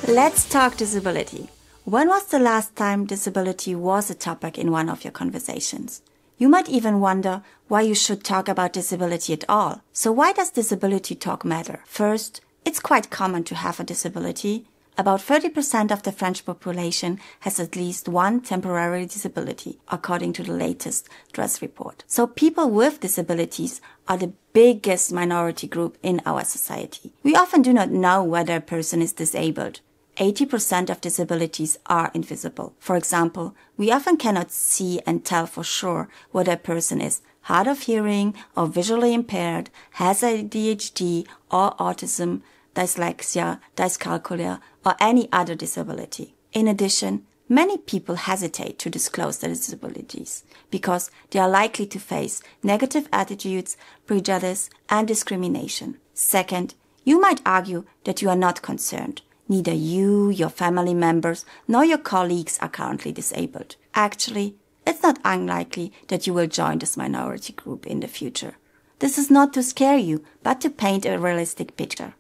Let's talk disability. When was the last time disability was a topic in one of your conversations? You might even wonder why you should talk about disability at all. So why does disability talk matter? First, it's quite common to have a disability. About 30% of the French population has at least one temporary disability, according to the latest STARZYK report. So people with disabilities are the biggest minority group in our society. We often do not know whether a person is disabled. 80% of disabilities are invisible. For example, we often cannot see and tell for sure whether a person is hard of hearing or visually impaired, has ADHD or autism, dyslexia, dyscalculia, or any other disability. In addition, many people hesitate to disclose their disabilities because they are likely to face negative attitudes, prejudice, and discrimination. Second, you might argue that you are not concerned. Neither you, your family members, nor your colleagues are currently disabled. Actually, it's not unlikely that you will join this minority group in the future. This is not to scare you, but to paint a realistic picture.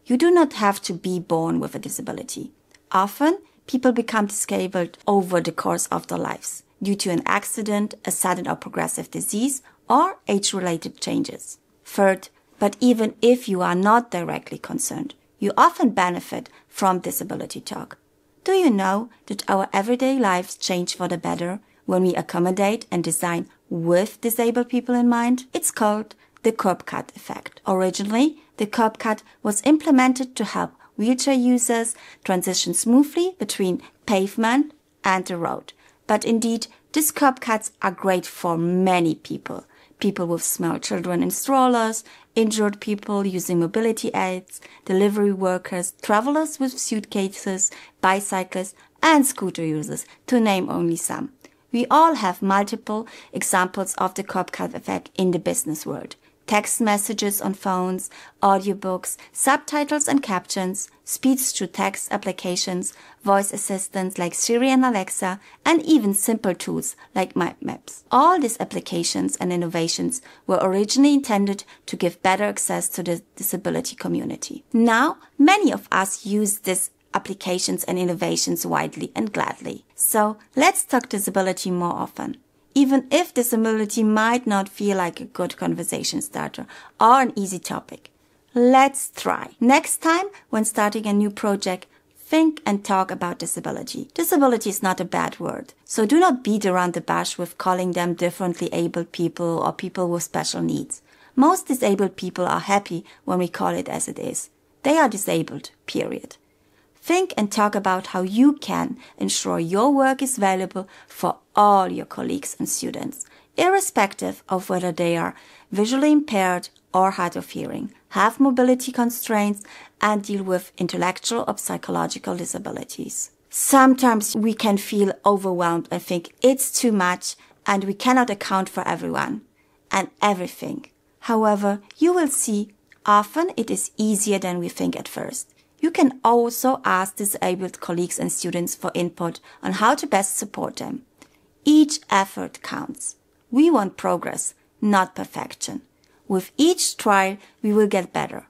You do not have to be born with a disability. Often, people become disabled over the course of their lives due to an accident, a sudden or progressive disease, or age-related changes. Third, but even if you are not directly concerned, you often benefit from disability talk. Do you know that our everyday lives change for the better when we accommodate and design with disabled people in mind? It's called the curb cut effect. Originally, the curb cut was implemented to help wheelchair users transition smoothly between pavement and the road. But indeed, these curb cuts are great for many people. People with small children in strollers, injured people using mobility aids, delivery workers, travelers with suitcases, bicyclists, and scooter users, to name only some. We all have multiple examples of the curb cut effect in the business world. Text messages on phones, audiobooks, subtitles and captions, speech-to-text applications, voice assistants like Siri and Alexa, and even simple tools like Mind Maps. All these applications and innovations were originally intended to give better access to the disability community. Now, many of us use these applications and innovations widely and gladly. So, let's talk disability more often. Even if disability might not feel like a good conversation starter or an easy topic. Let's try. Next time, when starting a new project, think and talk about disability. Disability is not a bad word, so do not beat around the bush with calling them differently abled people or people with special needs. Most disabled people are happy when we call it as it is. They are disabled, period. Think and talk about how you can ensure your work is valuable for all your colleagues and students, irrespective of whether they are visually impaired or hard of hearing, have mobility constraints, and deal with intellectual or psychological disabilities. Sometimes we can feel overwhelmed and think it's too much and we cannot account for everyone and everything. However, you will see often it is easier than we think at first. You can also ask disabled colleagues and students for input on how to best support them. Each effort counts. We want progress, not perfection. With each trial, we will get better.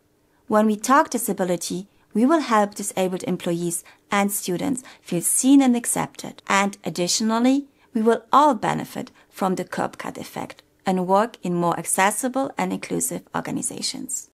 When we talk disability, we will help disabled employees and students feel seen and accepted. And additionally, we will all benefit from the curb cut effect and work in more accessible and inclusive organizations.